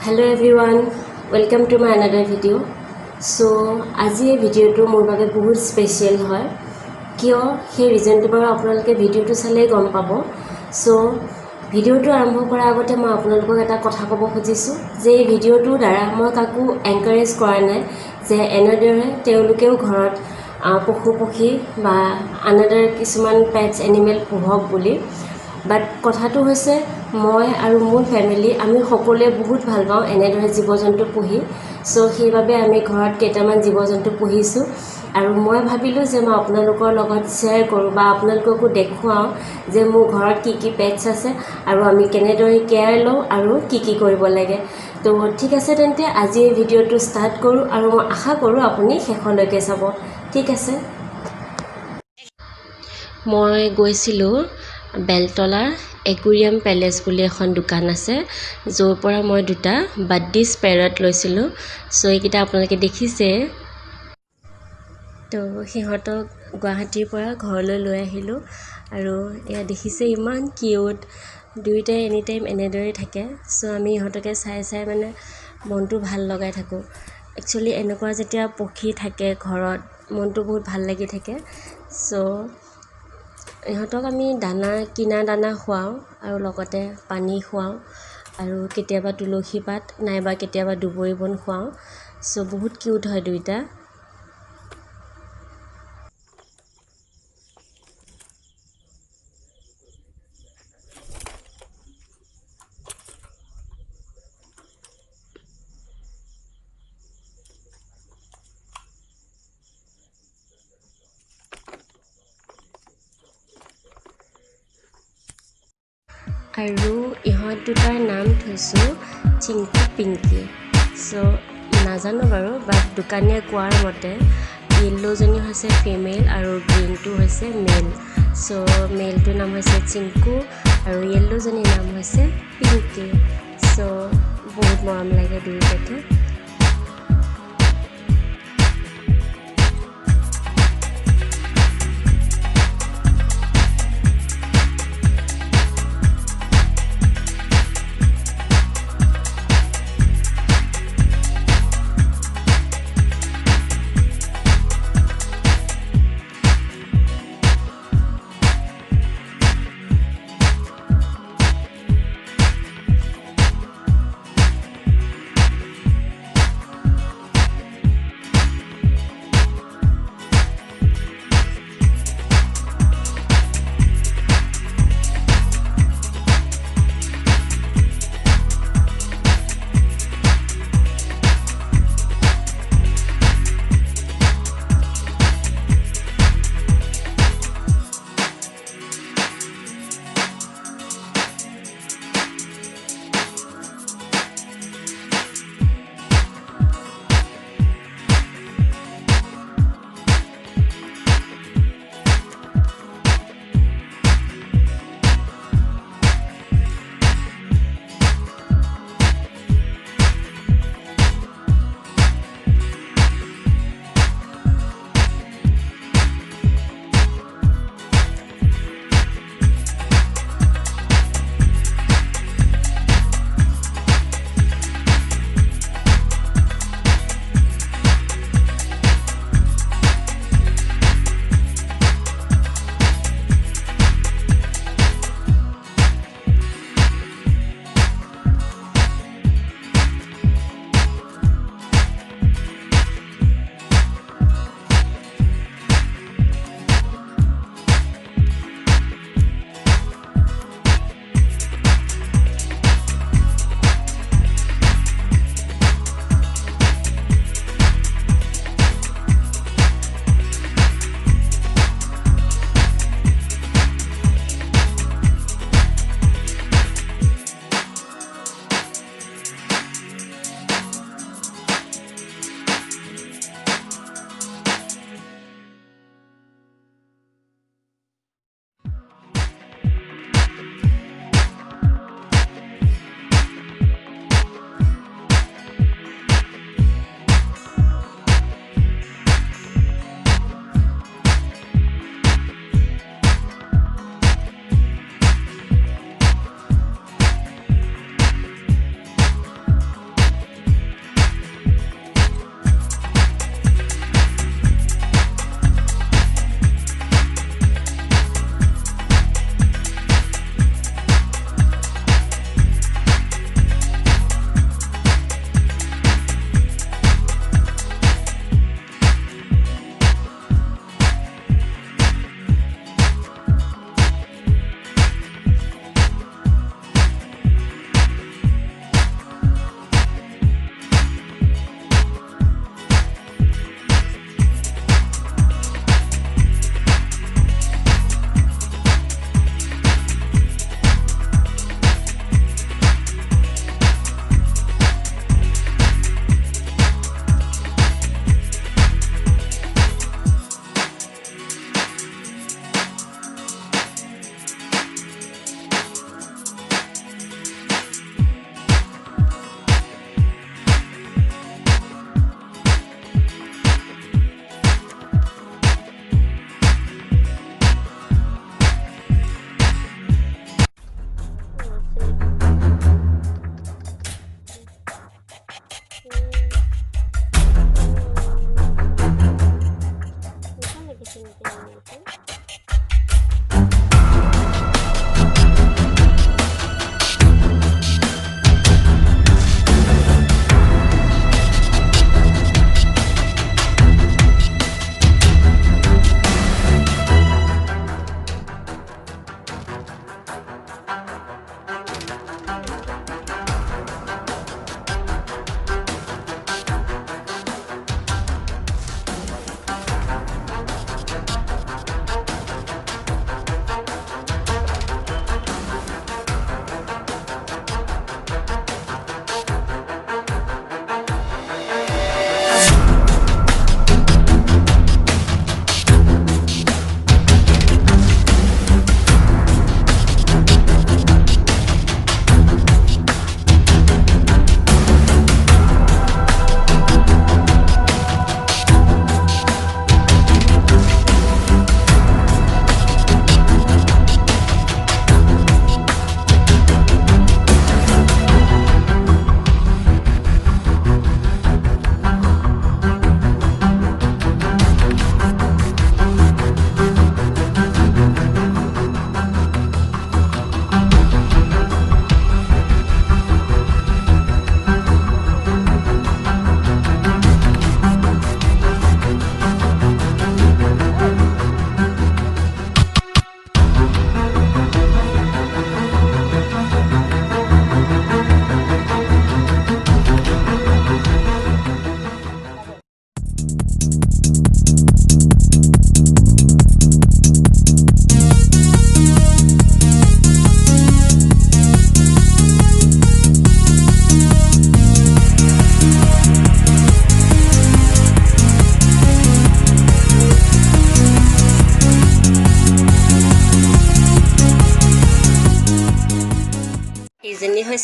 Hello everyone, welcome to my another video. So আজি এই ভিডিঅ'টো মোৰ বাবে বহুত স্পেচিয়েল হয় কিয় সেই ৰিজনটো বাৰু আপোনালোকে ভিডিঅ'টো চালেই গম পাব। সো ভিডিঅ'টো আৰম্ভ কৰাৰ আগতে মই আপোনালোকক এটা কথা ক'ব খুজিছোঁ যে এই ভিডিঅ'টোৰ দ্বাৰা মই কাকো এনকাৰেজ কৰা নাই যে এনেদৰে তেওঁলোকেও ঘৰত পশু পক্ষী বা আনাদাৰ কিছুমান পেটছ এনিমেল পোহক বুলি। বাট কথাটো হৈছে মই আৰু মোৰ ফেমিলি আমি সকলোৱে বহুত ভাল পাওঁ এনেদৰে জীৱ জন্তু পুহি। সো সেইবাবে আমি ঘৰত কেইটামান জীৱ জন্তু পুহিছোঁ আৰু মই ভাবিলোঁ যে মই আপোনালোকৰ লগত শ্বেয়াৰ কৰোঁ বা আপোনালোককো দেখুৱাওঁ যে মোৰ ঘৰত কি কি পেটছ আছে আৰু আমি কেনেদৰে কেয়াৰ লওঁ আৰু কি কি কৰিব লাগে। তো ঠিক আছে, তেন্তে আজি এই ভিডিঅ'টো ষ্টাৰ্ট কৰোঁ আৰু মই আশা কৰোঁ আপুনি শেষলৈকে চাব। ঠিক আছে, মই গৈছিলোঁ বেলতলা একুৰিয়াম পেলেচ বুলি এখন দোকান আছে য'ৰ পৰা মই দুটা বাদ্দিছ পেৰট লৈছিলোঁ। চ' এইকেইটা আপোনালোকে দেখিছে। তো সিহঁতক গুৱাহাটীৰ পৰা ঘৰলৈ লৈ আহিলোঁ আৰু এয়া দেখিছে ইমান কিউট, দুয়োটাই এনি টাইম এনেদৰেই থাকে। চ' আমি ইহঁতকে চাই চাই মানে মনটো ভাল লগাই থাকোঁ। একচুৱেলি এনেকুৱা যেতিয়া পক্ষী থাকে ঘৰত মনটো বহুত ভাল লাগি থাকে। চ' ইহঁতক আমি কিনা দানা খুৱাওঁ আৰু লগতে পানী খুৱাওঁ আৰু কেতিয়াবা তুলসী পাত নাইবা কেতিয়াবা দুবৰি বন খুৱাওঁ। চ' বহুত কিউট হয় দুইটা। আৰু ইহঁত দুটাৰ নাম থৈছোঁ চিংকু পিংকি। চ' নাজানো বাৰু, বাট দোকানীয়ে কোৱাৰ মতে য়েল্ল'জনী হৈছে ফিমেল আৰু গ্ৰীণটো হৈছে মেল। চ' মেলটোৰ নাম হৈছে চিংকু আৰু য়েল্ল'জনীৰ নাম হৈছে পিংকি। চ' বহুত মৰম লাগে দুয়োটাকে।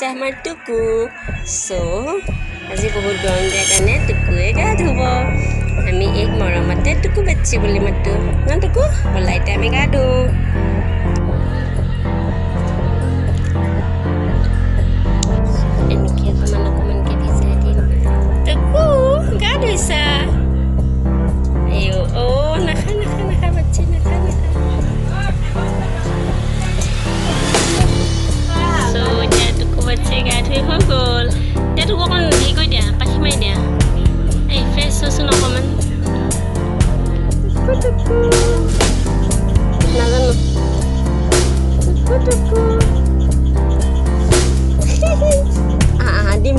হৈছে আমাৰ টুকু সো আজি বহুত গৰম দিয়াৰ কাৰণে টুকুৱে গা ধুব আমি এক মৰমতে টুকু বাচ্চি বুলি মাতো ন টুকু ব'লা এতিয়া আমি গা ধুওঁ এনেকৈ অকণমানকৈ ভিজাই দিম টুকু গা ধুইছা আইও অ' নাখা বাচ্চি নাখা বাচ্চা গা ধুই হৈ গ'ল এতিয়া তোক অকণ হেৰি কৰি দিয়া পাখি মাৰি দিয়া এই ফ্ৰেছ হৈছোন অকণমান নাজানো দিম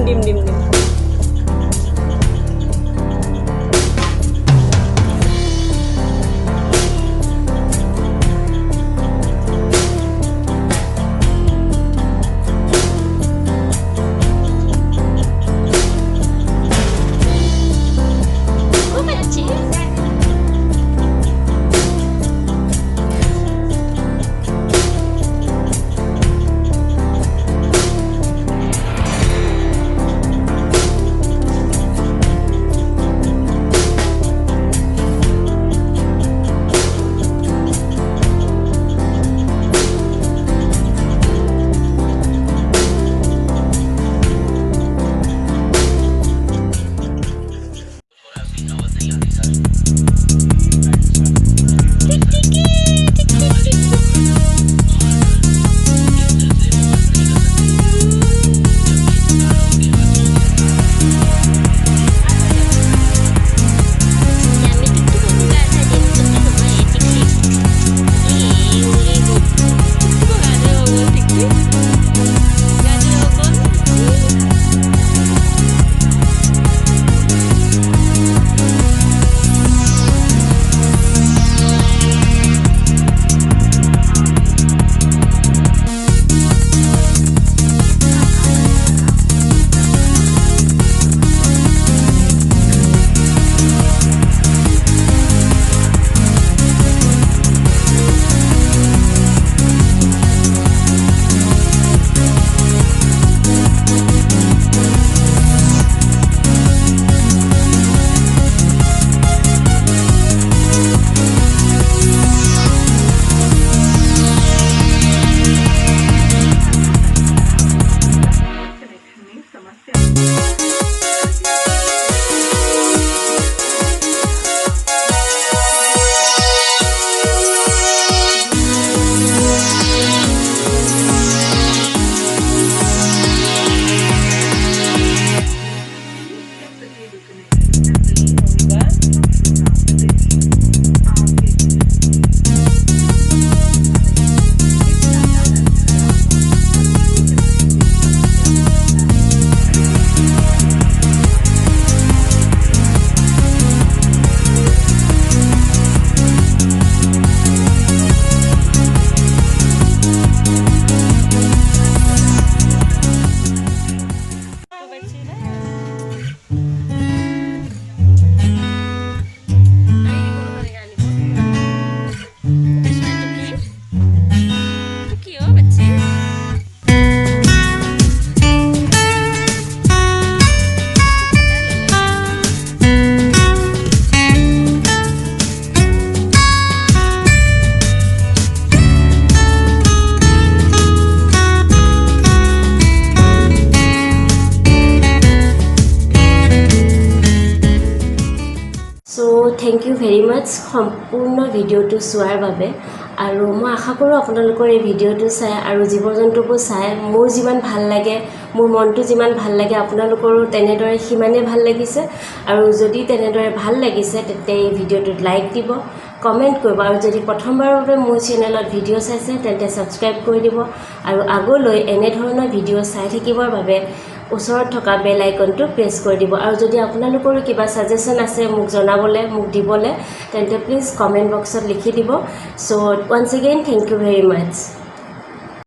থেংক ইউ ভেৰি মাছ সম্পূৰ্ণ ভিডিঅ'টো চোৱাৰ বাবে আৰু মই আশা কৰোঁ আপোনালোকৰ এই ভিডিঅ'টো চাই আৰু জীৱ জন্তুবোৰ চাই মোৰ যিমান ভাল লাগে মোৰ মনটো যিমান ভাল লাগে আপোনালোকৰো তেনেদৰে সিমানেই ভাল লাগিছে আৰু যদি তেনেদৰে ভাল লাগিছে তেন্তে এই ভিডিঅ'টোত লাইক দিব কমেণ্ট কৰিব আৰু যদি প্ৰথমবাৰৰ বাবে মোৰ চেনেলত ভিডিঅ' চাইছে তেন্তে ছাবস্ক্ৰাইব কৰি দিব আৰু আগলৈ এনেধৰণৰ ভিডিঅ' চাই থাকিবৰ বাবে ওচৰত থকা বেল আইকনটো প্ৰেছ কৰি দিব আৰু যদি আপোনালোকৰো কিবা সাজেশন আছে মোক জনাবলৈ মোক দিবলৈ তেন্তে প্লিজ কমেণ্ট বক্সত লিখি দিব so once again thank you very much